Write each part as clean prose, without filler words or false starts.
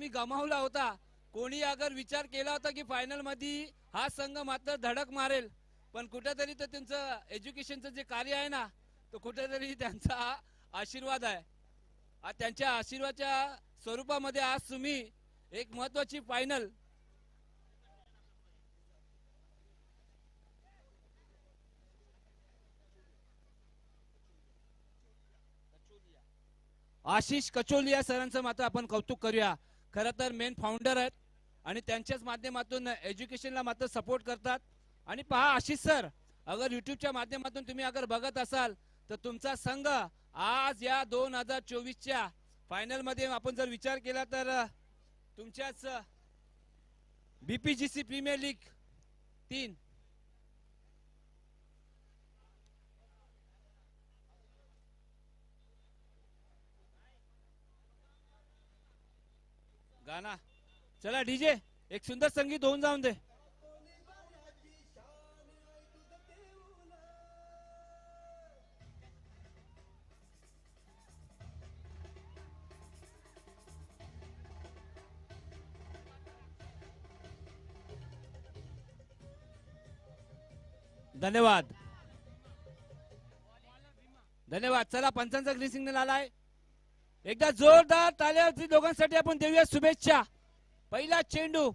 तुम्ही गमावला होता. कोणी अगर विचार केला होता की फायनल मध्ये हा संघ मात्र धडक मारेल, पण कुठेतरी तर त्यांचं एज्युकेशनचं जे कार्य आहे ना, तो कुठेतरी त्यांचा आशीर्वाद आहे. त्यांच्या आशीर्वादाच्या स्वरूपामध्ये आज तुम्ही एक महत्वाची फायनल आशिष कचोलिया सरांचं मात्र आपण कौतुक करूया. खरं तर मेन फाउंडर आहेत आणि त्यांच्याच माध्यमातून एज्युकेशनला मात्र सपोर्ट करतात. आणि पहा आशिष सर, अगर युट्यूबच्या माध्यमातून तुम्ही अगर बघत असाल तर तुमचा संघ आज या 2024च्या फायनल मध्ये आपण जर विचार केला तर तुमच्याच बीपीजीसी प्रीमियर लीग 3 गाना चला डीजे एक सुंदर संगीत होऊन जाऊन दे. धन्यवाद धन्यवाद. चला पंचांचा ग्रीन सिग्नल आलाय. एकदा जोरदार टाळ्या दोघांसाठी आपण देऊया शुभेच्छा. पहिला चेंडू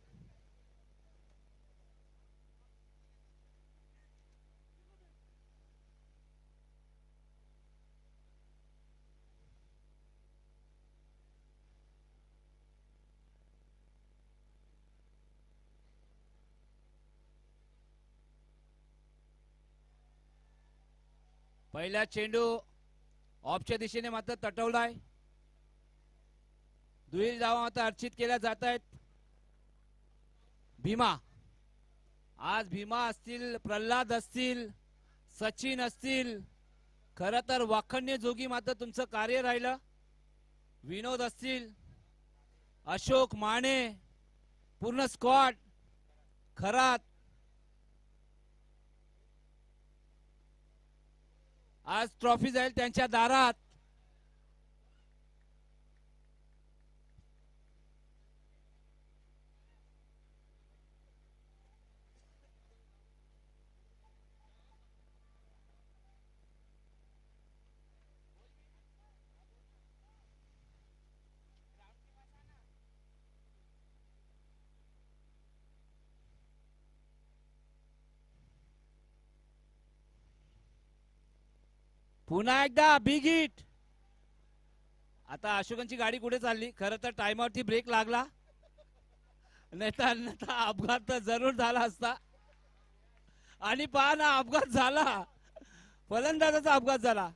पहिला चेंडू ऑफच्या दिशेने मात्र तटवलाय. दुहेरी धावा मात्र अर्चित केल्या जात आहेत. भीमा, आज भीमा असतील, प्रल्हाद असतील, सचिन असतील, खरं तर वाखण्य जोगी मात्र तुमचं कार्य राहिलं. विनोद असतील, अशोक माने, पूर्ण स्क्वॉड खरात आज ट्रॉफी जाईल त्यांच्या दारात. पुन्हा एकदा बिग हिट. आता अशोकांची गाडी कुठे चालली? खरं तर टाइमवरती ब्रेक लागला, नाही तर अपघात तर जरूर झाला असता. आणि पहा ना, अपघात झाला, फलंदाजाचा अपघात झाला.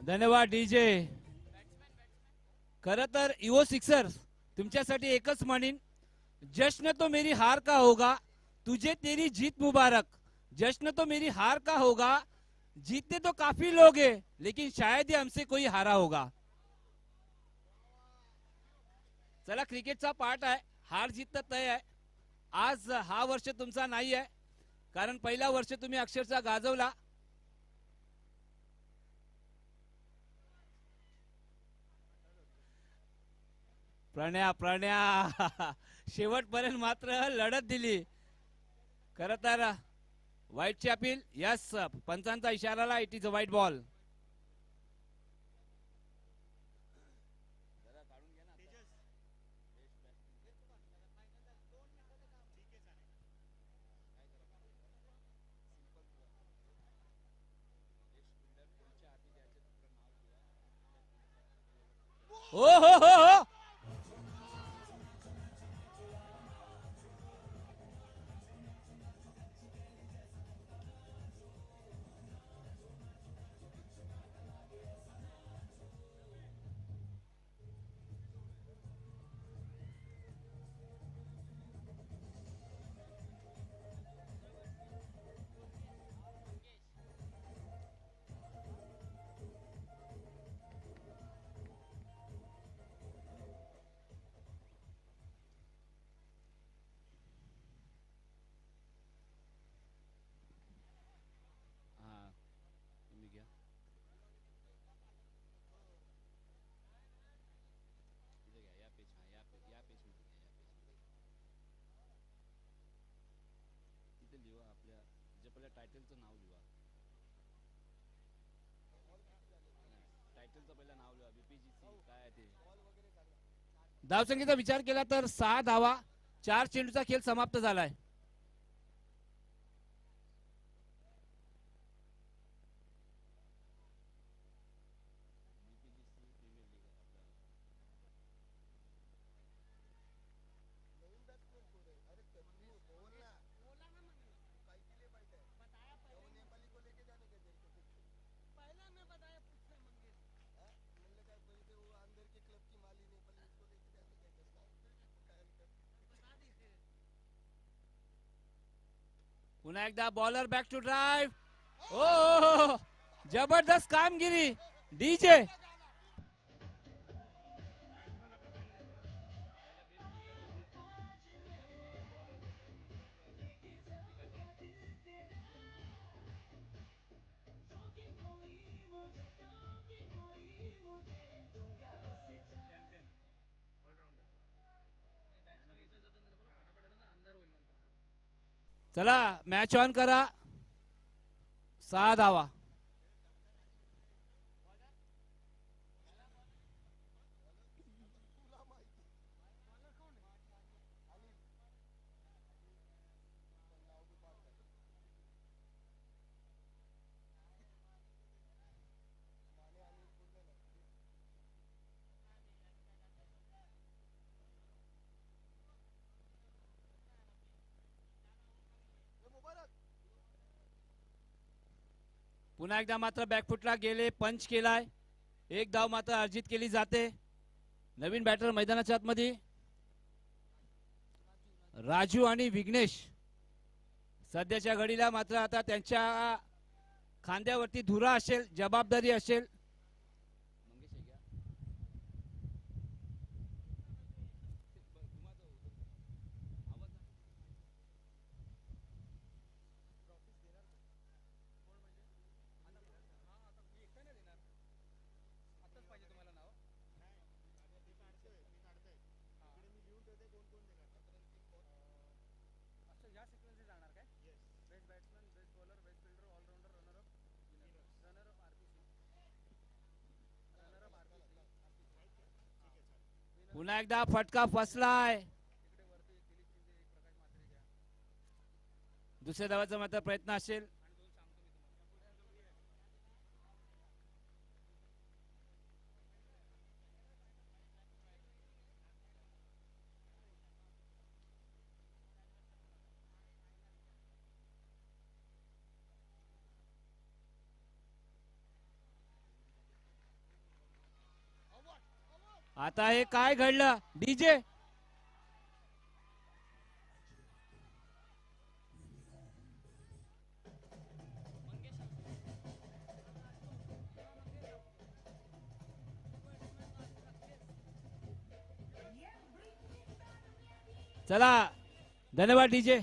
धन्यवाद डीजे. खरं तर इवो सिक्सर्स तुमच्यासाठी एकच म्हणीन, जश्न तो मेरी हार का होगा, तुझे तेरी जीत मुबारक. जश्न तो मेरी हार का होगा, जीतते तो काफी लोग हैं, लेकिन शायद ही हमसे कोई हारा होगा. चला, क्रिकेटचा पार्ट आहे, हार जीत तर तय आहे. आज हा वर्ष तुमचा नाही आहे, कारण पहिला वर्ष तुम्ही अक्षरशः गाजवला. प्रणया शेवटपर्यंत मात्र लढत दिली. खरं तर वाईटची अपील. यस, पंचांचा इशाराला it is a wide ball. हो हो हो हो. टायटलचं नाव लिहा. टायटलचं पहिलं नाव लिहा. बीपीजीसी काय आहे ते. धावसंख्येचा विचार केला तर 6 धावा, 4 चेंडूचा खेळ समाप्त झालाय. पुन्हा एकदा बॉलर बॅक टू ड्राईव्ह. ओ जबरदस्त कामगिरी डीजे. चला मॅच ऑन करा. 6 धावा. पुन्हा एकदा मात्र बॅकफुटला गेले, पंच केलाय. 1 धाव मात्र अर्जित केली जाते. नवीन बॅटर मैदानाच्या आतमध्ये राजू आणि विघ्नेश. सध्याच्या घडीला मात्र आता त्यांच्या खांद्यावरती धुरा असेल, जबाबदारी असेल. पुन्हा एकदा फटका फसलाय. दुसऱ्या धावाचा मात्र प्रयत्न असेल. आता हे काय घडलं डीजे. चला धन्यवाद डीजे.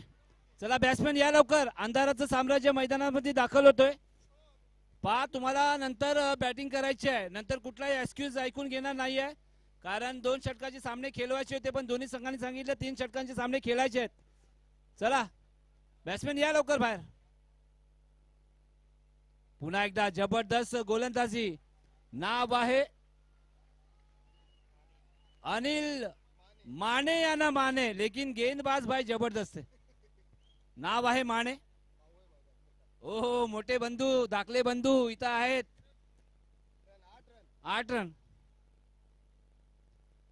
चला बॅट्समॅन या लवकर. अंधाराचं साम्राज्य मैदानामध्ये दाखल होतोय. पहा तुम्हाला नंतर बॅटिंग करायची आहे. नंतर कुठलाही एक्सक्यूज ऐकून घेणार नाहीये. कारण 2 षटकाचे सामने खेळवायचे होते, पण दोन्ही संघांनी सांगितलं 3 षटकांचे सामने खेळायचे आहेत. चला बॅट्समॅन या लवकर बाहेर. पुन्हा एकदा जबरदस्त गोलंदाजी. नाव आहे अनिल माने या ना माने, लेकिन गेंदबाज भाई जबरदस्त है. नाव आहे माने. ओहो मोठे बंधू, दाखले बंधू इथं आहेत. 8 रन.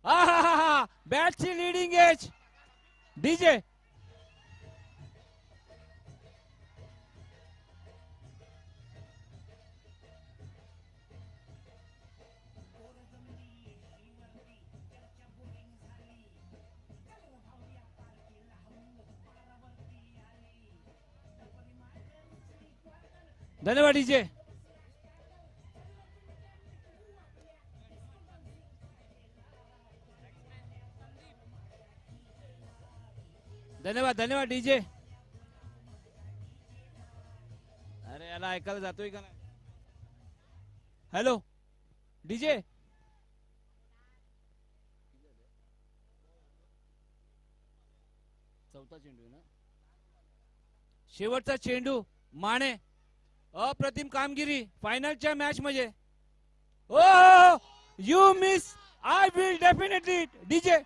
हा बॅटची लीडिंग एज डीजे. धन्यवाद डीजे. धन्यवाद धन्यवाद डीजे. अरे याला ऐकायला जातोय का नाही. Hello DJ. चौथा चेंडू ना, शेवटचा चेंडू माने अप्रतिम कामगिरी फायनलच्या मॅच मध्ये. Oh you miss I will definitely DJ.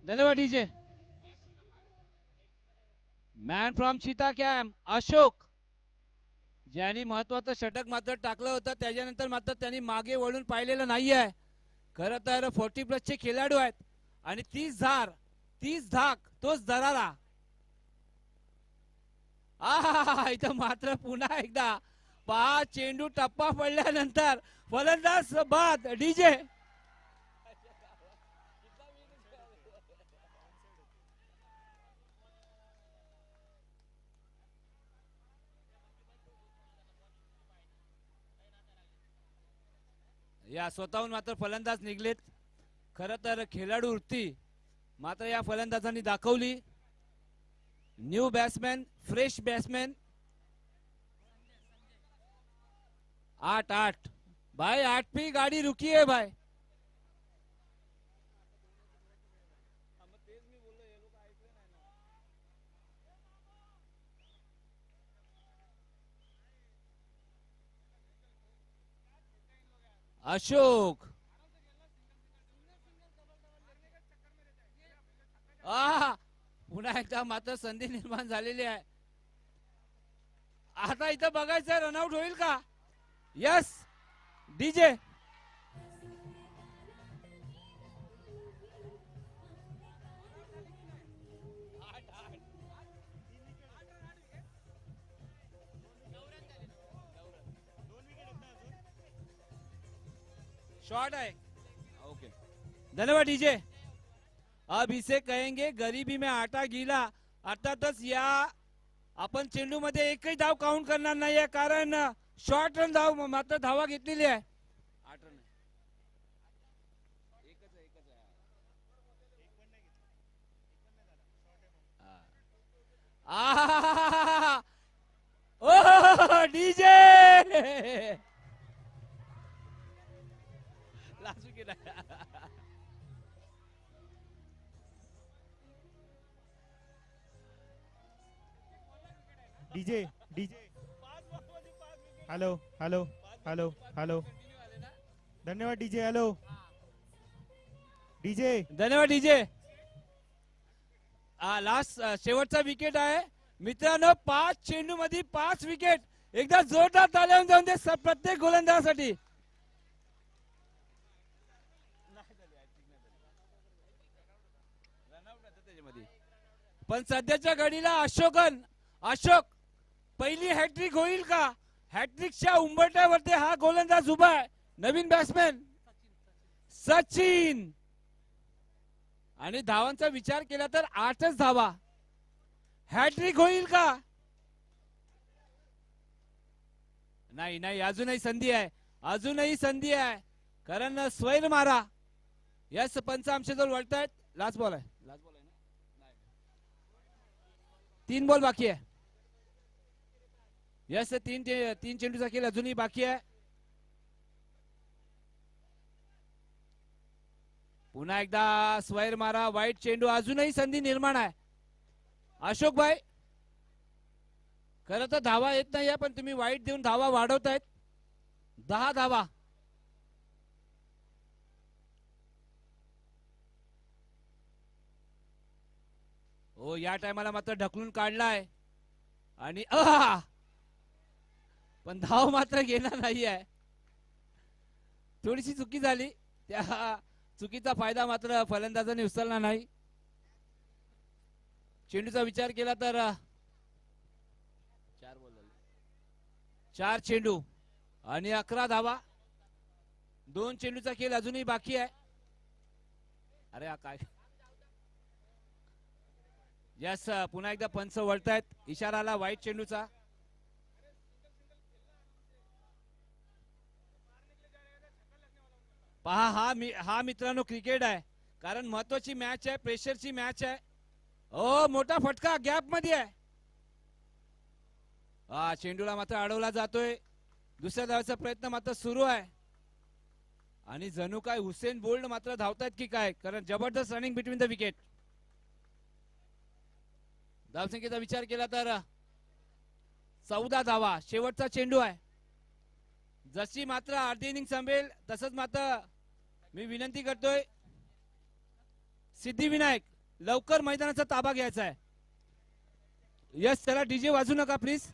धन्यवाद DJ. Man from Cheetah Camp Ashok, ज्यांनी महत्वाचं षटक मात्र टाकलं होतं त्याच्यानंतर मात्र त्यांनी मागे वळून पाहिलेलं नाहीये. खरं तर 40+ चे खेळाडू आहेत आणि 30 धाक तोच दरारा. इथं मात्र पुन्हा एकदा पहा चेंडू टप्पा पडल्यानंतर फलंदाज बाद डीजे. या स्वतःहून मात्र फलंदाज निघलेत. खरं तर खेळाडू वृत्ती मात्र या फलंदाजांनी दाखवली. New batsman, fresh batsman. 8 भाई 8 पे गाड़ी रुकी है भाई. अशोक पुन्हा एकदा मात्र संधी निर्माण झालेली आहे. आता इथं बघायचं रनआउट होईल का. Yes DJ. शॉट आहे. ओके धन्यवाद डीजे. अब इसे कहेंगे गरीबी में आटा गीला. अर्थातच या आपण चेंडू मध्ये एकही धाव काउंट करणार नाहीये कारण शॉर्ट रन धाव मात्र धावा घेतलेली आहे. 8 रन ओ डीजे लास्ट विकेट आहे. DJ hello hello hello hello धन्यवाद डीजे. Hello DJ. धन्यवाद डीजे. लास्ट शेवटचा विकेट आहे मित्रांनो. 5 चेंडू मध्ये 5 विकेट. एकदा जोरदार ताल्या जाऊन दे प्रत्येक गोलंदाजासाठी. पण सध्याच्या घडीला अशोक पहिली हॅट्रिक होईल का. हॅट्रिकच्या उंबरठ्यावरती हा गोलंदाज उभा आहे. नवीन बॅट्समॅन सचिन. आणि धावांचा विचार केला तर 8च धावा. हॅट्रिक होईल का. नाही अजूनही संधी आहे. अजूनही संधी आहे कारण स्वैर मारा. यस पंच आमच्याजवळ वळतायत. लास्ट बॉल आहे. 3 बॉल बाकी आहे. यस 3 चेंडूचा खेळ अजूनही बाकी आहे. पुन्हा एकदा स्वैर मारा. वाईट चेंडू. अजूनही संधी निर्माण आहे. अशोक भाई खरं तर धावा येत नाही पण तुम्ही वाईट देऊन धावा वाढवतायत. 10 धावा. हो या टायमाला मात्र ढकलून काढलाय आणि पण धाव मात्र घेणार नाही आहे. थोडीशी चुकी झाली. त्या चुकीचा फायदा मात्र फलंदाजाने उचलला नाही. चेंडूचा विचार केला तर 4 चेंडू आणि 11 धावा. 2 चेंडूचा खेळ अजूनही बाकी आहे. अरे हा काय यस पुन्हा एकदा पंच वळतायत. इशारा आला वाईट चेंडूचा. पहा हा मित्रांनो क्रिकेट आहे. कारण महत्वाची मॅच आहे, प्रेशरची मॅच आहे. ओ मोठा फटका गॅप मध्ये आहे. हा चेंडूला मात्र अडवला जातोय. दुसऱ्या धावाचा प्रयत्न मात्र सुरू आहे. आणि जणू काय हुसेन बोल्ट मात्र धावतायत की काय, कारण जबरदस्त रनिंग बिटवीन द विकेट. धावसंख्येचा विचार केला तर 14 धावा. शेवटचा चेंडू आहे. जशी मात्र अर्धी इनिंग संपेल तसंच मात्र मी विनंती करतोय सिद्धिविनायक लवकर मैदानाचा ताबा घ्यायचा आहे. यस त्याला डीजे वाजू नका प्लीज.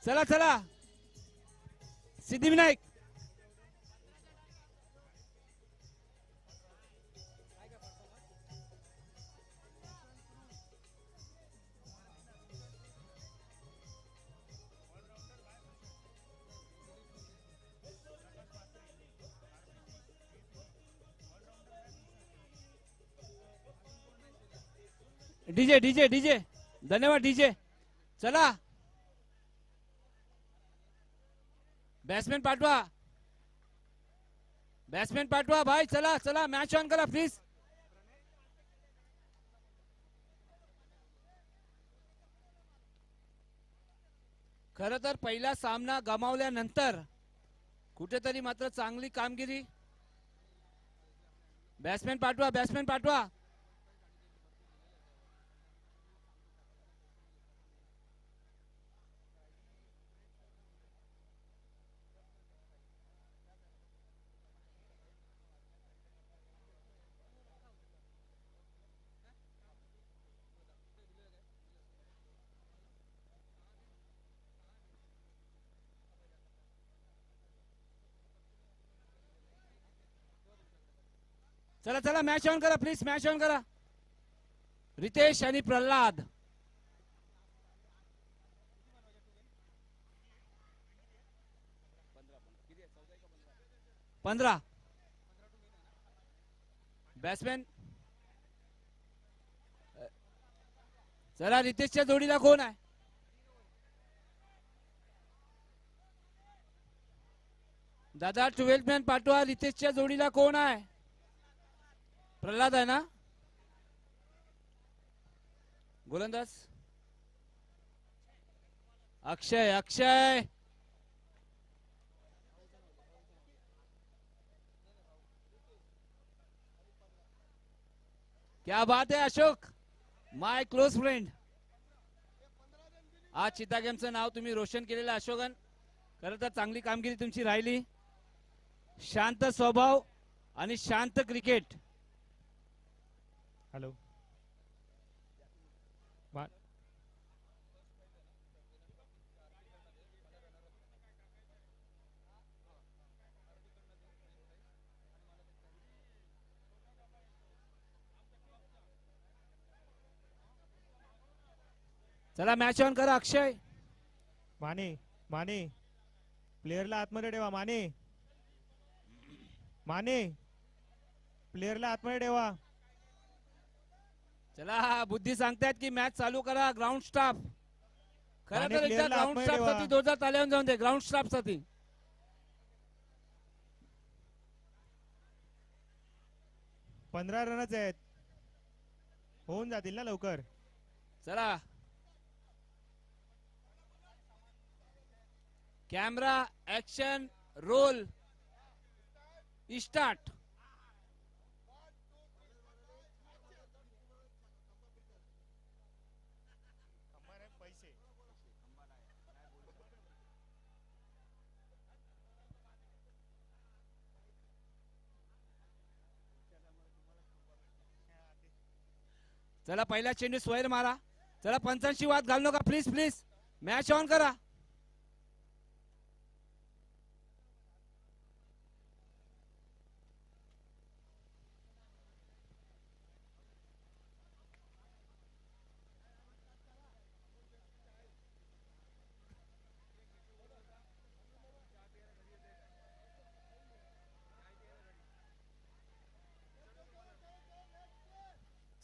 चला चला सिद्धिविनायक. डीजे डीजे डीजे धन्यवाद डीजे. चला बॅट्समॅन पाठवा भाई. चला चला मॅच ऑन करा प्लीज. खर तर पहिला सामना गमावल्यानंतर कुठेतरी मात्र चांगली कामगिरी. बॅट्समॅन पाठवा. चला चला मॅच ऑन करा प्लीज. मॅच ऑन करा. रितेश आणि प्रल्हाद. 15 बॅट्समॅन. चला रितेशच्या जोडीला कोण आहे. दादा 12 मॅन पाठवा. रितेशच्या जोडीला कोण आहे. प्रल्हाद आहे ना गोलंदाज. अक्षय क्या बात है अशोक माय क्लोज फ्रेंड. आज चिता गेमचं नाव तुम्ही रोशन केलेलं अशोकन. खरं तर चांगली कामगिरी तुमची राहिली. शांत स्वभाव आणि शांत क्रिकेट. हॅलो चला मॅच ऑन करा. अक्षय माने प्लेयरला आतमध्ये ठेवा. माने प्लेयरला आतमध्ये ठेवा. चला बुद्धी सांगतायत की मॅच चालू करा. Ground staff. खरं माने तर एकदा player ला ग्राउंड आतमध्ये स्टाफ ठेवा. साठी जोरदार ताल्या जाऊन दे. ग्राउंड स्टाफ साठी 15 रनच आहेत. होऊन जातील ना लवकर. चला कॅमेरा ऍक्शन रोल स्टार्ट. चला पहिला चेंडू स्वैर मारा. चला पंचांशी वाद घालू नका प्लीज. मॅच ऑन करा.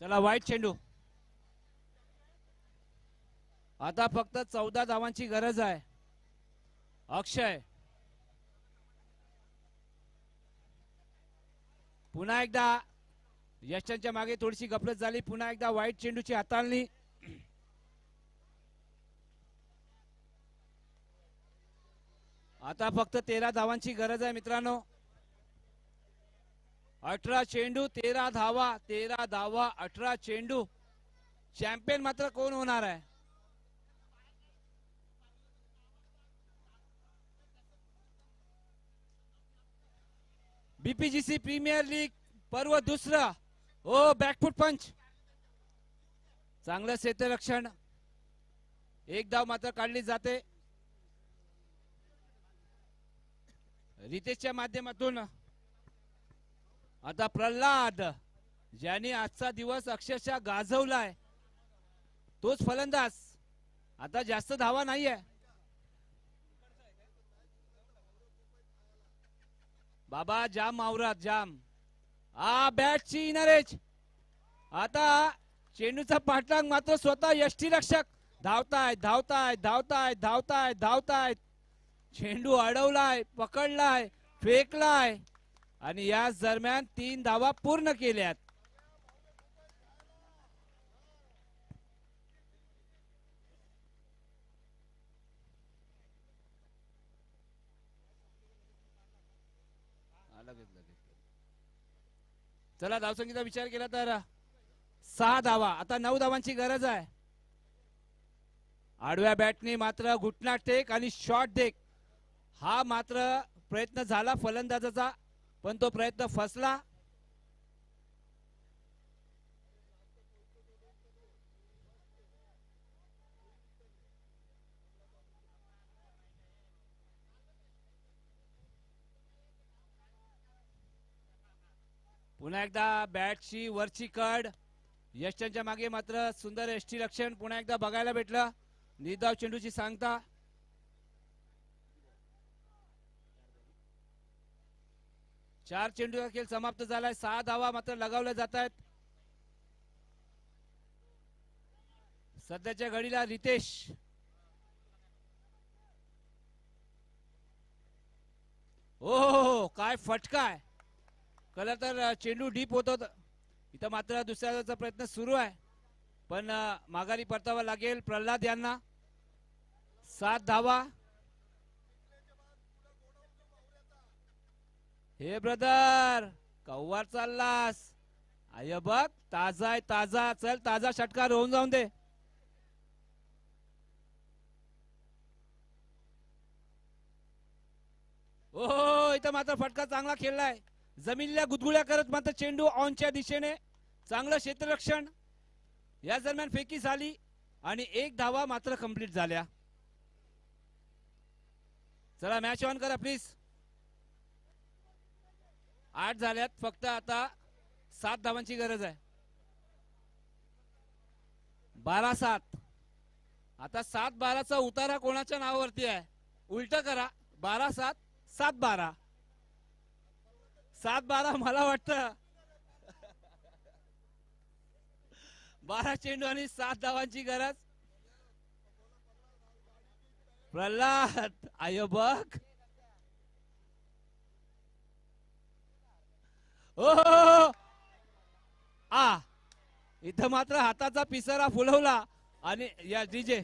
चला वाईट चेंडू. आता फक्त 14 धावांची गरज आहे. अक्षय पुन्हा एकदा यशांच्या मागे थोडीशी गफलत झाली. पुन्हा एकदा वाईट चेंडूची हाताळणी. आता फक्त 13 धावांची गरज आहे मित्रांनो. 18 चेंडू 13 धावा. 13 धावा 18 चेंडू. चॅम्पियन मात्र कोण होणार आहे? बीपीजीसी प्रीमियर लीग पर्व दुसरं. ओ बॅकफुट पंच. चांगलं क्षेत्ररक्षण. एक धाव मात्र काढली जाते. रितेशच्या माध्यमातून आता प्रल्हाद ज्यांनी आजचा दिवस अक्षरशः गाजवलाय तोच फलंदाज. आता जास्त धावा नाहीये. बाबा जाम मावरात जाम. बॅटची नरेश. आता चेंडूचा पाठलाग मात्र स्वतः यष्टीरक्षक धावतायत धावतायत धावतायत धावतायत धावतायत. चेंडू अडवलाय, पकडलाय, फेकलाय आणि याच दरम्यान 3 धावा पूर्ण केल्यात. चला धावसंख्येचा विचार केला तर 6 धावा. आता 9 धावांची गरज आहे. आडव्या बॅटने मात्र घुटना टेक आणि शॉट देक हा मात्र प्रयत्न झाला फलंदाजाचा, पण तो प्रयत्न फसला. पुन्हा एकदा बॅटची वरची कड. यष्टांच्या मागे मात्र सुंदर यष्टी रक्षण पुन्हा एकदा बघायला भेटलं. निर्धाव चेंडूची सांगता. चार चेंडूचा खेळ समाप्त झालाय. 6 धावा मात्र लगावल्या जात आहेत. सध्याच्या घडीला रितेश ओ काय फटका आहे. कलर तर चेंडू डीप होत होता. इथं मात्र दुसऱ्याचा प्रयत्न सुरू आहे, पण माघारी परतावा लागेल प्रल्हाद यांना. 7 धावा. हे ब्रदर कव्वार चाललास. आय बघ ताजा आहे ताजा. चल ताजा षटकार होऊन जाऊन दे. ओ इथं मात्र फटका चांगला खेळलाय. जमिनीला गुदगुळ्या करत मात्र चेंडू ऑनच्या दिशेने. चांगलं क्षेत्ररक्षण. या दरम्यान फेकी झाली आणि 1 धावा मात्र कंप्लीट झाल्या. चला मॅच ऑन करा प्लीज. 8 झाल्यात. फक्त आता 7 धावांची गरज आहे. 12-7. आता 7-12चा उतारा कोणाच्या नावावरती आहे? उलट करा. 12-7 7-12. 7-12 मला वाटतं 12 चेंडू आणि 7 धावांची गरज. प्रल्हाद आय बघ. ओ इथं मात्र हाताचा पिसारा फुलवला आणि या डीजे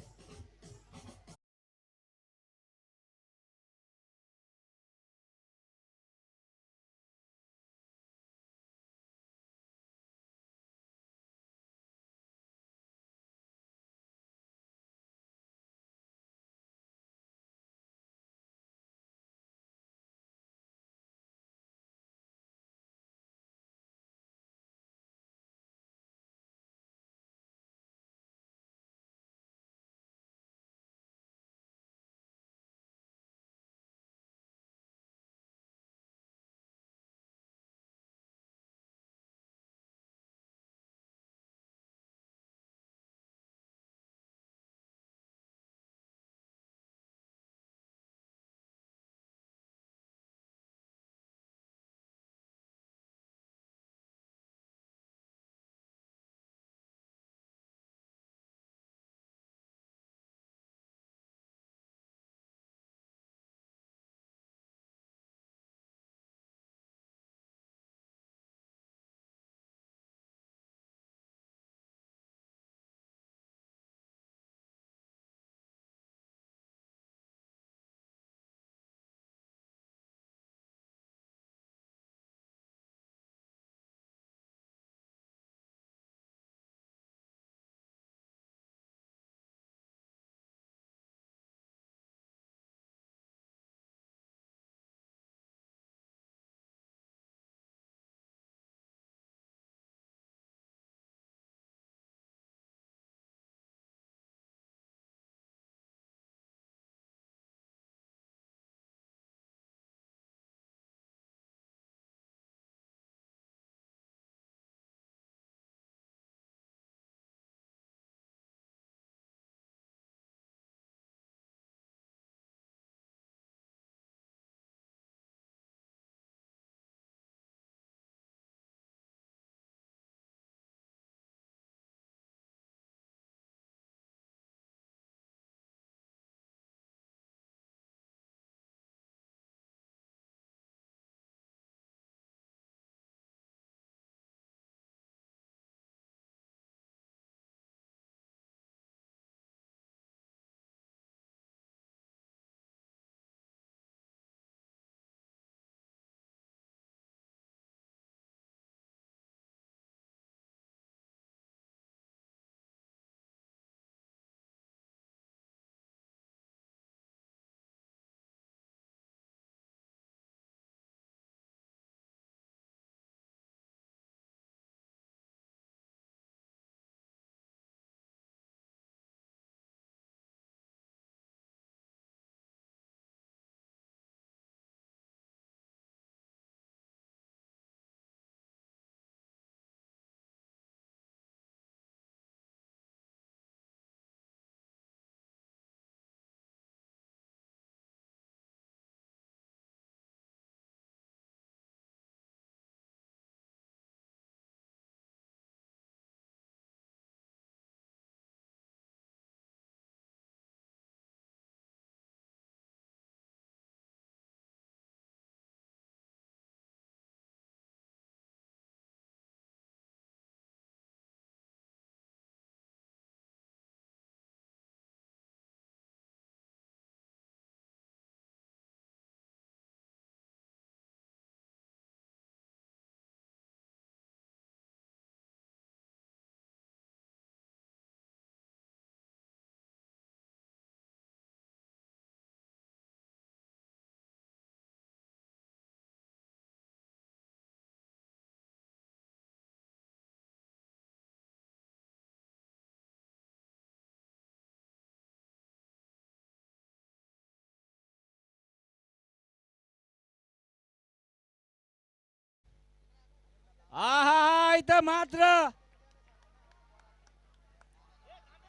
आहा इथं मात्र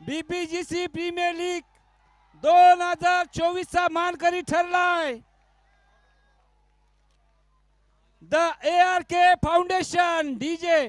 बीपीजीसी प्रीमियर लीग 2024 चा मानकरी ठरलाय द ARK फाउंडेशन. डीजे